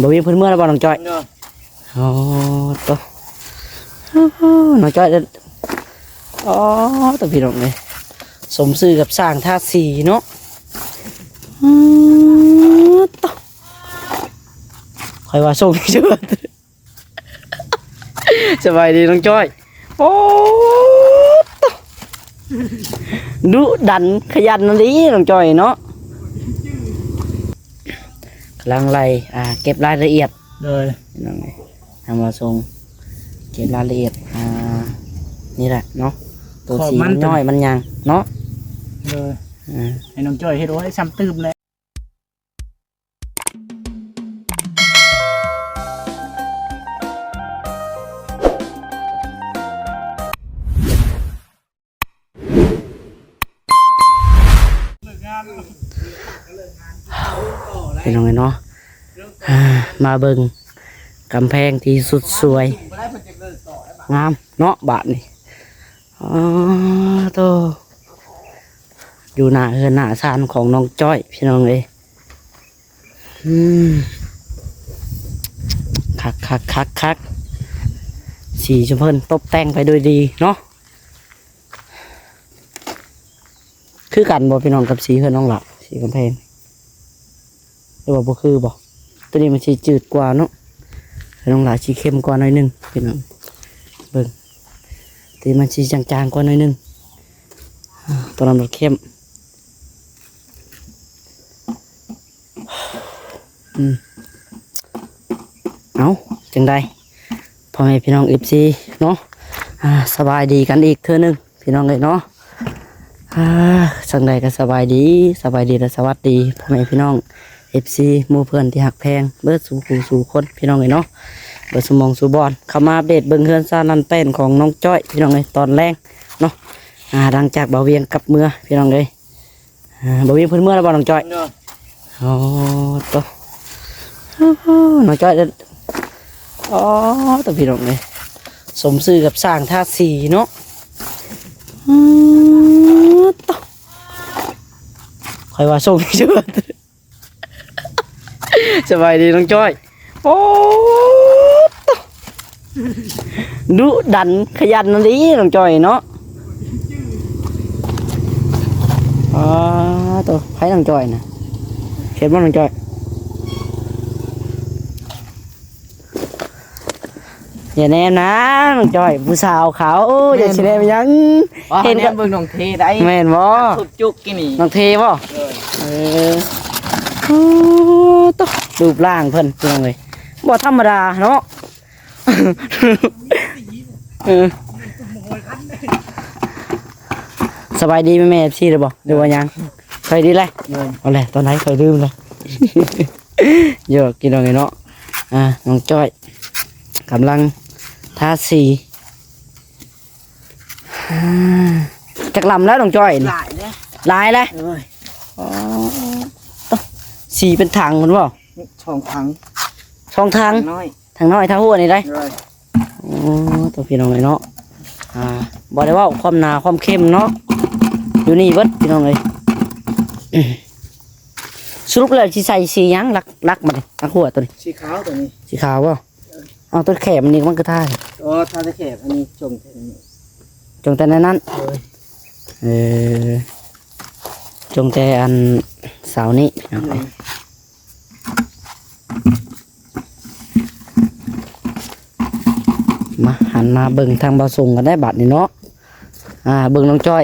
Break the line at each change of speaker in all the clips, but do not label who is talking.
บ่มีเพิ่นเมื่อแล้วบ่น้องจ้อยอ๋อตัวน้องจ้อยอ๋อตัวพี่น้องเลยสมซื่อกับสร้างท่าสีเนาะตัวคอยว่าส่งเชื่อสบายดีน้องจ้อยโอ้ตัวดุดันขยันนั่นดิน้องจ้อยเนาะกำลังไล่เก็บรายละเอียดเลยน้องเลยทำมาส่งเก็บรายละเอียดนี่แหละเนาะตัวสีมันย่อยมันยังเนาะเลยให้น้องจ้อยให้รู้ให้ซ้ำตื้มเลยเป็นยังไงเนาะมาเบิ่งกำแพงที่สุดสวยงามเนาะบาทนี่โตอยู่หน้าเฮือนหน้าซานของน้องจ้อยพี่น้องเลยคักสีชมพูตบแต่งไปโดยดีเนาะคือกันบ่พี่น้องกับสีเฮือนน้องหลับสีกำแพงหรือว่าบ่คือบ่ตัวนี้มันสีจืดกว่าเนาะน้องหลับสีเข้มกว่าหน่อยนึงพี่น้องเบิ่งตีมันสีจางๆกว่าหน่อยนึงตัวนั้นมันเข้มเอาจังใดพ่อแม่พี่น้องFCเนาะสบายดีกันอีกเทื่อนึงพี่น้องเลยเนาะจังใดก็สบายดีและสวัสดีพ่อแม่พี่น้อง FC หมู่เพื่อนที่หักแพงเบิดสู่คนพี่น้องเลยเนาะเบิดสมองสู่บอลเข้ามาอัปเดตเบิ่งเฮือนซ่านันเป็นของน้องจ้อยพี่น้องเลยตอนแรกเนาะหลังจากเบาเวียงกับเมื่อพี่น้องเลยเบาเวียงเพิ่นเมื่อแล้วบ่น้องจ้อยอ๋อตัวน้องจ้อยอ๋อตัวพี่น้องเลยสมซื่อกับสร้างท่าสีเนาะตัวคอยว่าส่งเชื่อสบายดีน้องจ้อยโอ้ตัวดุดันขยันนั่นดิน้องจ้อยเนาะตัวไผ่น้องจ้อยนะเห็นบ่น้องจ้อยอย่าแนมนะน้องจ้อยผู้สาวเขาอย่าเฉลยยัง
เห็นกับเบิ่งน้องเทได้
แม่นบ่
สุดจุกกินนี่
น้องเทบ่ตัวรูปร่างเพิ่นเป็นยังไงบ่ธรรมดาเนาะสบายดีแม่ๆพี่หรือบ่หรือว่ายังเคยดีเลยเอาเลยตอนไหนเคยลืมเลยเยอะกินอะไรเนาะน้องจ้อยกำลังทาสีจักลำแล้วน้องจ้อยลายเลยสีเป็นถังมันบ่
ช่องทาง
ทางน้อยทางหัวนี่ได้ตัวพี่น้องเลยเนาะบอกได้ว่าความหนาความเข้มเนาะอยู่นี่เบิดพี่น้องเลยสรุปเลยสีใส่สียังรักมาดิรักหัวตัวนี้
สีขาวตัวนี้
สีขาววะเอาตัวแขบมันนี่มันก็ท่า
ท่าตะแขบอันนี้
จงแต่ในนั้นจงแต่อันเสานี้มาหันมาเบิ่งทางบ่าวส่งกันได้บัดนี่เนาะเบิ่งน้องจ้อย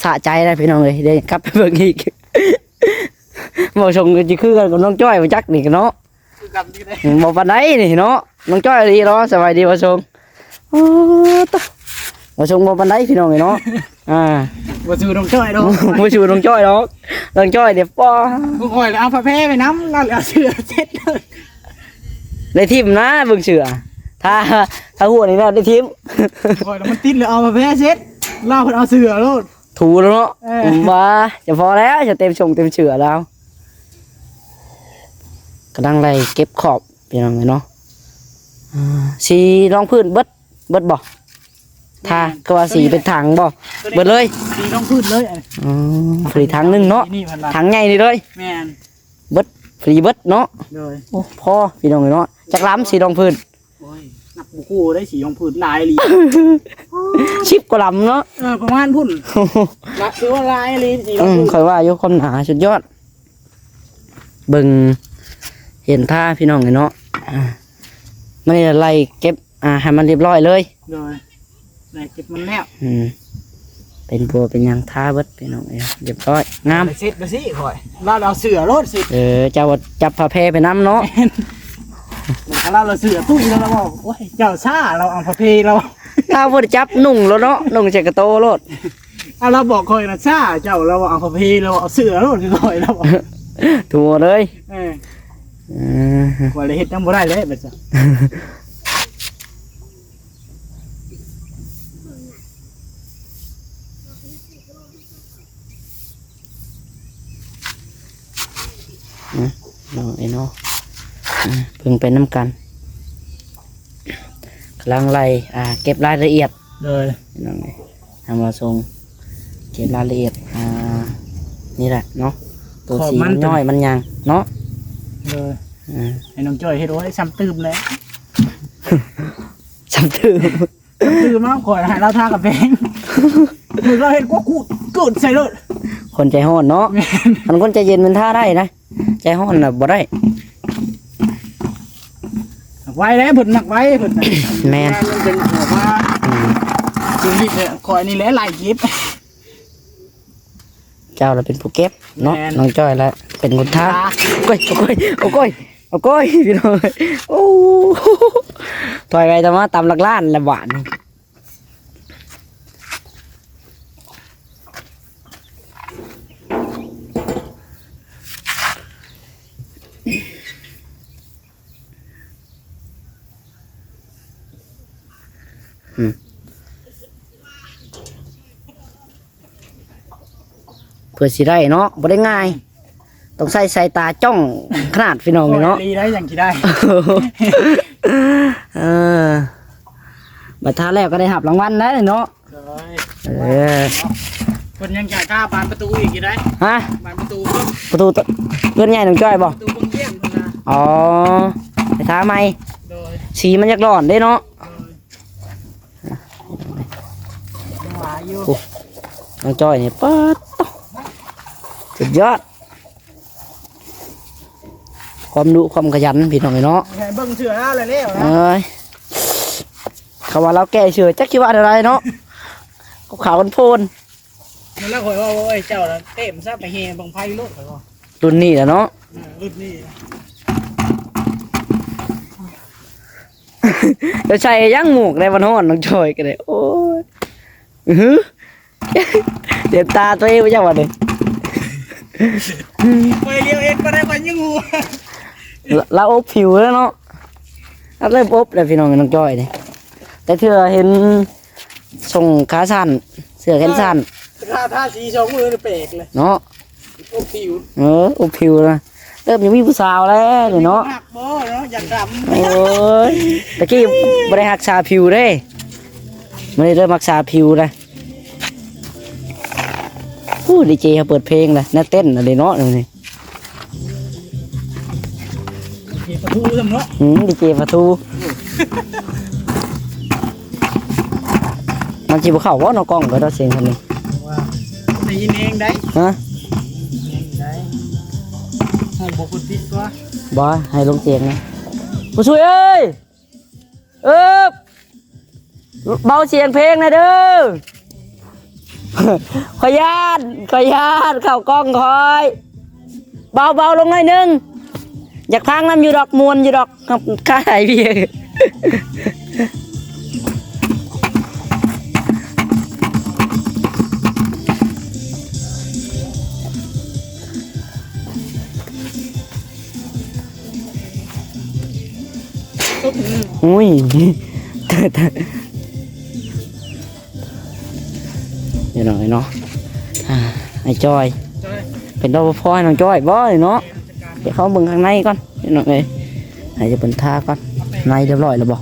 สะใจได้พี่น้องเลยเดี๋ยวกลับไปเบิ่งอีกบ่าวส่งก็จะคือกันกับน้องจ้อยมาจักนี่เนาะบ่ปานใดนี่เนาะน้องจ้อยดีเนาะสบายดีบ่าวส่งบ่าวส่งบ่ปานใดพี่น้องเนาะ
บ่ชูน้องจ้อยดอก
บ่ชูน้องจ้อยดอกน้องจ้อยเดี๋ยวป้อ
ผู้คอยเอาผ้าแพร่ไปน้ำแล้วเอาเสื้อเช็ดเลย
ในทีมนะเบิ่งเสือถ้าหัวนี่นะได้ทิม
คอยแล้วมันติดเลยเอามาแพ้เช็ดเล่าเอาเสือโลด
ถูแล้วเนาะมาจะพอแล้วจะเต็มเสือแล้วกำลังไล่เก็บขอบเป็นยังไงเนาะสีรองพื้นเบิดบ่ทาก็ว่าสีเป็นถังบ่เบิดเลย
สีรองพื้นเลย
ฟรีถังนึงเนาะถังใหญ่นี่เลย
แม่น
เบิด ฟรีเบิดเนาะ
เลย
โอ้พอพี่น้องเนาะจักล้ำสีรองพื้น
โอ้ยนับบุกูได้สีของผืนลายลี
10กว่าล้ำเนาะ
ประมาณพุ่นนับคือว่าลายลีสีของผืน
ค่อยว่าอยู่ความหนาสุดยอดเบิ่งเห็นท่าพี่น้องเนาะไม่ได้ไล่เก็บให้มันเรียบร้อยเลย
เลยไหนเก็บมันแล้ว
เป็นบัวเป็นหยังท่าเบิดพี่น้องเรียบร้อยงาม
ไปเซ็ตไปสิข่อยเราเสือรถสิ
เจ้าจับผ้าแพรไปน้ำเนาะ
เราเสือตุ้ยแล้วเราบอกโอ้ยเจ้าซ่าเราเอาพระเพเรา
ถ้าบ่ได้จับนุ่งแล้วเนาะนุ่งใส่กระโตรถ
เราบอกข่อยนะซ่าเจ้าเราเอาพระเพเราเอาเสือรถคือข่อยเราบอก
ถูกเลย
ข่อยเลยเฮ็ดจังบ่ได้เลยแบบนี้
น้องไอ้เนาะเพิ่งเป็นน้ำกันกำลังไล่เก็บรายละเอียด
เลย
น้องไอ้ทำมาทรงเก็บรายละเอียดนี่แหละเนาะตัวสีมันย่อยมันยังเนาะ
เลยให้น้องจ้อยเฮ็ดโอ้ยซ้ำตืมเลย
จำถือ
ตืมมากข่อยให้เราทากับแบงมือเราเฮ็ดก็กูเกิดใส่รถ
คนใจห้อนเนาะมันคนใจเย็นมันท่าได้นะใจห้อนน่ะบ่ได้
ไว้แล้วเพิ่นมักไว้เพิ่น
แม่น
มันเป็นหัวว่าชีวิตเนี่ยข่อยนี่แหละหลายกิฟ
เจ้าเราเป็นผู้เก็บเนาะ
แม่น
น้องจ้อยแล้วเป็นคนท่าโอ้ยพี่น้องโอ้ถอยไปแต่ว่าตำหลักล้านละหวานเพื่อสิได้เนาะบ่ได้ง่ายต้องใส่สายตาจ้องขนาดพี่น้องเนาะ
ดีได้อย่างที่ได้
บัดท้าแล้วก็ได้หับรางวัลได้เนาะ
คนยังจะกล้าบานประตูอีกกี่ได้
ฮะ
บานประตู
ประตูเพื่อนใหญ่น้องจ้อยบ่
ประตูเบื้องเยี่ยมคนละ
อ๋อไปท้าไหม
โดย
สีมันยักร้อนได้เนาะ
หวาอยู่
น้องจ้อยนี่ป๊าดสุดยอดความดุความขยันพี่น้องเนาะ
เห็นเบิ่งเสืออะไรแล้วนะ
เอ้ยเขาว่าเราแก่เฉยจักคิดว่าอะไรเนาะก็ขาวมันโพน
มันแล้วข่อยว่าโอ้ยเจ้าละเต็มซะไปเฮบังไพ่รถข่อยว่า
รุ่นนี้แหละเนาะ
รุ่นนี้
จะใช้ย่างหมวกในวันฮ้อนน้องจอยกันเลยโอ้ยเดี๋ยวตาตัวเองไม่ใช่วันนี้
ไปเลี้ยวเองก็ได้มันยังงู
เราอบผิวแล้วเนาะเราเริ่มอบแล้วพี่น้องน้องจอยนี่แต่เธอเห็นส่งขาสั้นเสื้อแขนสั้น
ท่าสีสองมือเปกเลย
เนาะ
โอ้ผิว
อบผิวนะเริ่มยังมีผู้สาวแล้วเนาะ
หักบ่เนาะอยากดำ
โอ้ยตะกี้ไม่ได้รักษาผิวเด้ไม่ได้เริ่มรักษาผิวนะดีเจเขาเปิดเพลงเลยน่าเต้นอะไรเนาะนี่
ประตูทำเนาะ
ดีเจประตูมันจีบเข้าว่าน้องกล้องก็ได้เสียงคนนี้
ว่าได้ยินเองได้
ฮะ
ได้ห้องบอกคุณพิษตัว
บอให้ลงเสียงนะผู้ช่วยเอ้ยเบาเสียงเพลงหนะเด้อ ขอยานเข้ากล้องคอยเบาลงหน่อยนึงอยากพังน้ำอยู่ดอกมวนอยู่ดอกข้าไหนพี่ อุ้ยเดี๋ยวหน่อยเนาะไอ้จอย เป็นรปภให้น้องจอยบ่เนาะเดี๋ยวเขาเบิ่งข้างในก่อนเดี๋ยวหน่อยให้จะเป็นท่าก่อนในเรียบร้อยแล้วบ่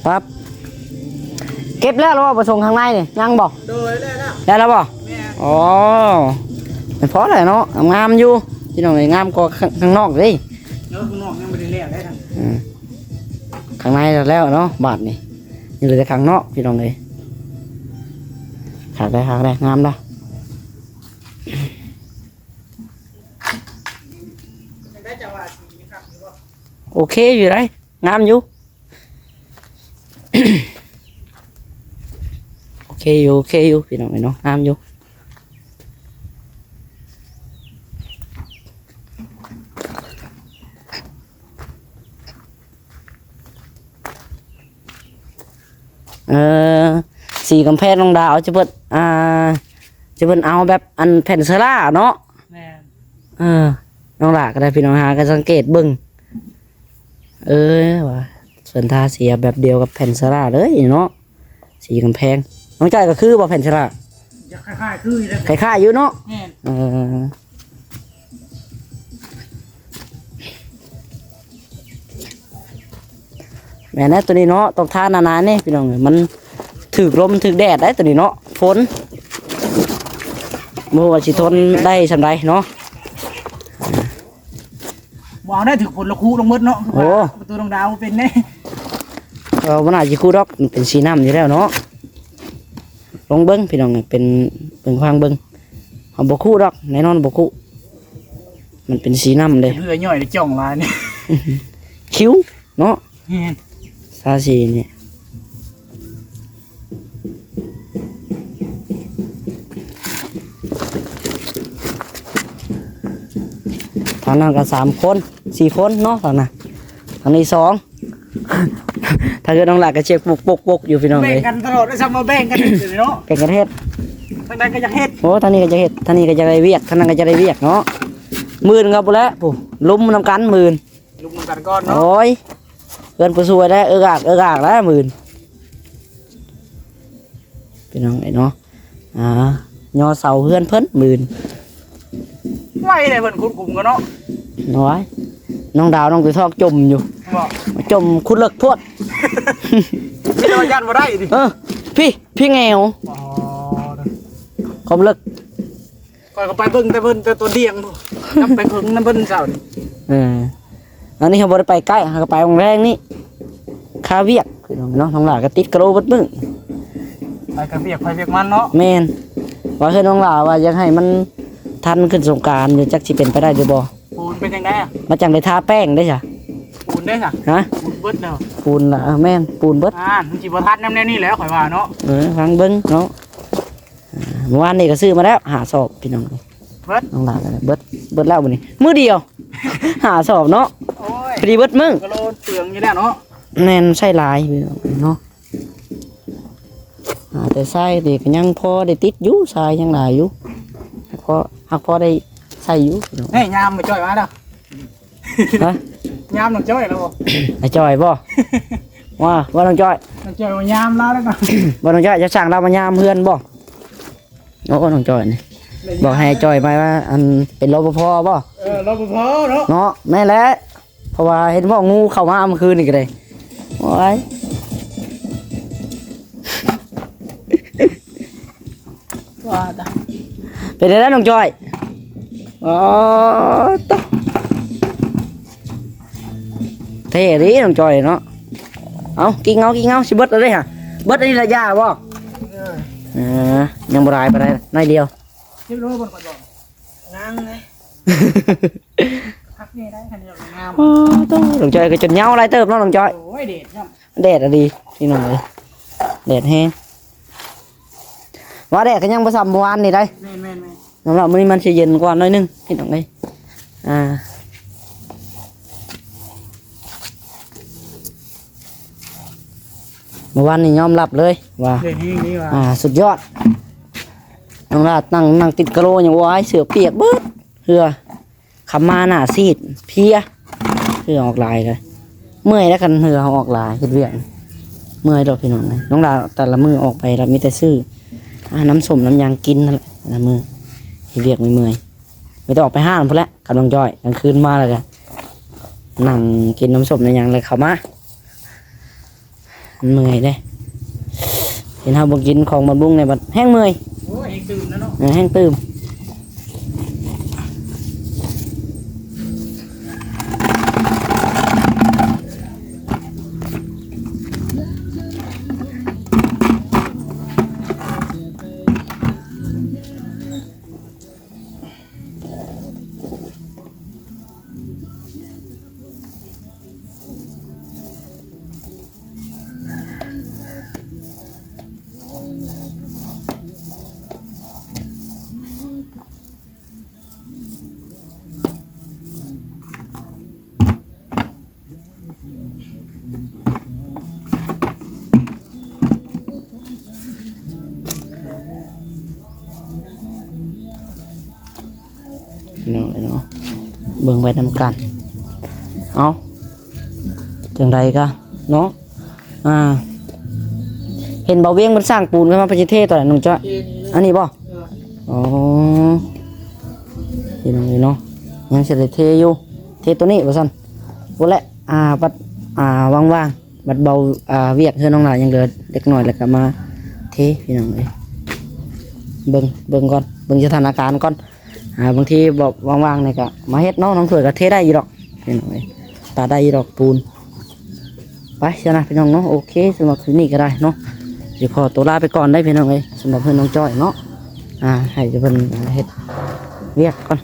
ปั๊บเก็บแล้วหรือว่าประสงค์ข้างในนี่ยังบ่
โดยได้แล้ว
ได้แล้วบ่
แม่
อ๋อไม่พอเลยเนาะงามอยู่
ย
พี่น้องเอ้ยงามกว่าข้างนอกเลย
เนื้อข้างนอกยังไม่ได้เลี้ยงได้ทั้ง
ข้างในแล้วเนาะบาทนี่นี่เหลือแต่ข้างนอกพี่น้องเลยขาดได้งามละ
ได้จังหวะสีครับหรือว่า
โอเคอยู่ได้งามอยู่ โอเคอยู่พี่น้องเอ้ยเนาะงามอยู่สีกำแพงน้องดาวจะเปิดจะเปิดเอาแบบอันแผ่นเซราเนาะ
แม่
น้องหลาก็ได้พี่น้องหาก็สังเกตเบิ่งว่าส่วนทาสีแบบเดียวกับแผ่นเซราเลยเนาะสีกำแพงน้องจ้อยก็คือบ่แผ่นเซรา
จะคล้ายๆคือแล้ว
คล้ายๆอยู่เนาะ
แม่
แม่นะตัวนี้เนาะต้องทานานๆนี่พี่น้องมันถึกลมถึกแดดได้ตัวนี้เนาะฝนบ่ว่าสิทนได้สำใดเนาะ
วางได้ถึงผลละคูลงมืดเนาะ
โอ้
ประตูดวงดาวเป็นแน่
มันอาจสิคู่ดอกมันเป็นสีน้ำอยู่แล้วเนาะลองเบิ่งพี่น้องเป็นฟังเบิ่งเอาบ่คู่ดอกแน่นอนบ่คู่มันเป็นสีน้ำเลย
เพื่อย่อยในจ่องลายเนี่ย
คิ้วเนาะ
แม่น
ซาซีเนี่ยทางนั้นก็3 คน4 คนเนาะทางนั้นทางนี้2 ถ้าเกิดน้องหลักก็เช็คปกอยู่พี่น้อง
แบ่
เล
ง
ย
กันตลอดได้ซ้ำมาแบ่งกันอยู่เนาะ
เป็นกันเฮ็ด
ทางใดก็อยากเฮ็ด
โอ้ทางนี้ก็จะเฮ็ดทางนี้ก็จะได้เวียกทางนั้นก็จะได้เวียกเนาะ10,000ครับบ่แล้วผู้ลุมนำกัน10,000
ลุมกันก่อนเนาะ
โอ้ยเพื่อนผู้ช่วยได้เอกากแล้ว10,000พี่น้องไอ้เนาะยอเสาเพื่อนเพิ่น10,000
ไว้เลยเพิ่นคุ้มกันเนาะ
น้อยน้องดาวน้องตุ้ยทอกจมอยู่
บอก
จมคุณเลิกโพด
ไม่ได้ว่ายันบ่ได้ดิ
พี่แงว
อ๋อ
คอมเลิก
ก่อนก็ไปเบิ่งแต่เพิ่นแต่ตัวเดียงนำไปเพิ่งนำเพิ่นเจ้านี่
อันนี้เขาบ่ได้ไปใกล้เขาก็ไปวงแรงนี่คาเวียกพี่น้องเนาะน้องหลาก็ติดกระโหลกเบิดมึง
ไปกับเวียกไปเวียกมันเนาะ
แม่นว่าเฮ้ยน้องหลาว่าอยากให้มันทันขึ้นสงกรานต์หรือจักสิเป็นไปได้หรือบ่
ปูนเป็นจังได๋อ่ะ
มาจังได้ทาแป้งได้จ้ะ
ปูนได้จ้ะ
ฮะ
ปูนเบิดแล้ว
ปูนละแม่นปูนเบิด
มันสิบ่ทันนำแนวนี้แหล้วข่อยว่าเนาะ
ฟังเบิ้งเนาะเมื่อวานนี่ก็ซื้อมาแล้วหาสอบพี่น้อง
เบิด
น้องหลานก็ได้เบิดแล้วมื้อนี้มื้อเดียว หาสอบเนาะ
โอ้ย
พอดีเบิดมึง
กะโลเตืองอยู่แล้วเนาะ
แน่นใช่หลายพี่น้องเนาะแต่ใส่นี่ก็ยังพอได้ติดอยู่ใส่ยังหลายอยู่หักพอได้ใส่อยู่พี่น้อง
เฮ้ยยามมาจ้อยมาแล้ว
ฮะ
ยามน้องจ้อยแล้วบ่
ไอ้จอยบ่ว่าน้องจอย
น้องจ้อยว่ายามแล้วแล้วก็
บ่น้องจอยจะสั่งเรามายามเพื่อนบ่โอ้น้องจอยนี่บอกให้จอยไปว่าอันเป็นรปภบ่
รปภเนาะ
เนาะแม่นแหละเพราะว่าเห็นว่างูเข้ามาเมื่อคืนนี่ก็ได้โอ้ย
ว่าจ้ะ
เป็นไงแล้วน้องจอยอ๋อตะเท่ดีน้องจอยเนาะเอากินเงาสิเบิดเลยฮะเบิดอันนี้ละยาบ่ยังบ่ได้ปานใดน้อยเดียว
เรียบร้อยบนก่อนนั่งไงพักนี่ได้คันเดียวงาม
อ๋อต้องน้องจอยก็จนเหงาหลายเติบเนาะน้องจอย
โอ้ยเด็ดครับ
แดดอะดีพี่น้องเอ้ยแดดแห้งว่าแดดก็ยังบ่ซ้ำเมื่อวานนี่ได้
แม่นแม่นแม่น
สำหรับมื้อนี้มันสิเย็นกว่าหน่อยนึงพี่น้องเอ้ยเมื่อวานนี่ยอมรับเลยว่า
เด็ดนี่นี่ว่า
สุดยอดน้องลาดนั่งติดกะโหลอย่างว่าเสือเปียกเบิดเหือขำมาหน้าซีดเพลียเหือออกลายเลยเมื่อยแล้วกันเหือออกลายเฮ็ดเวียกเมื่อยดอกพี่น้องเลยน้องลาแต่ละมือออกไปเรามีแต่ซื้อน้ำส้มน้ำยางกินนั่นแหละแต่ละมือเฮ็ดเวียกไม่เมื่อยไม่ต้องออกไปห้างพุ่นละกำลังจ้อยกลางคืนมาเลยกันนั่งกินน้ำส้มน้ำยางเลยเข้ามามันเมื่อยเด้เห็นเฮาบ่กินของบำรุงในบัดแห้งเมื่อย
โอ้ยตื่นแล้วเนาะ
แห้งตื่ม เนาะเบิ่งไปนำกันเอาจังใดก็เนาะเห็นเบาเวียงมันสร้างปูนขึ้นมาเป็นเท่ตัวไหนน้องจ้อยอันนี้บ่อ๋อเห็นเลยเนาะยังเสร็จเทอยู่เทตัวนี้ว่าซั่นบ่แหละบัดว่างๆบัดเบาเวียกเฮือนน้องหลานยังเหลือเล็กน้อยแล้วก็มาเทพี่น้องเอ้ยเบิ่งก่อนเบิ่งสถานการณ์ก่อนบางทีบอกว่างๆนี่ก็มาเฮ็ดเนาะน้องเถื่อก็เทได้อยู่ดอกพี่น้องเอ้ยตาได้อยู่ดอกปูนไปเชียวนะพี่น้องเนาะโอเคสำหรับคลิปนี้ก็ได้เนาะเดี๋ยวขอตัวลาไปก่อนได้พี่น้องเอ้ยสำหรับเพื่อนน้องจ้อยเนาะให้จะเป็นเฮ็ดเวียกก่อน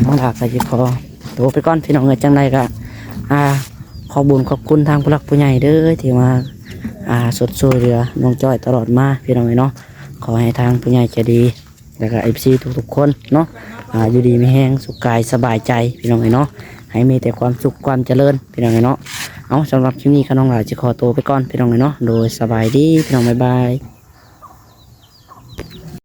น้องดาก็จะขอตัวไปก่อนพี่น้องเอ้ยจังใดก็ขอบุญขอบคุณทางผู้หลักผู้ใหญ่เด้อที่มาสดช่วยเหลือน้องจ้อยตลอดมาพี่น้องเอ้ยเนาะขอให้ทางผู้ใหญ่ใจดีแล้วก็FCทุกๆคนเนาะอยู่ดีมีแห้งสุขกายสบายใจพี่น้องเอ้ยเนาะให้มีแต่ความสุขความเจริญพี่น้องเอ้ยเนาะเอาสำหรับคลิปนี้ก็น้องหลายจะขอตัวไปก่อนพี่น้องเอ้ยเนาะโดยสบายดีพี่น้องบ๊ายบาย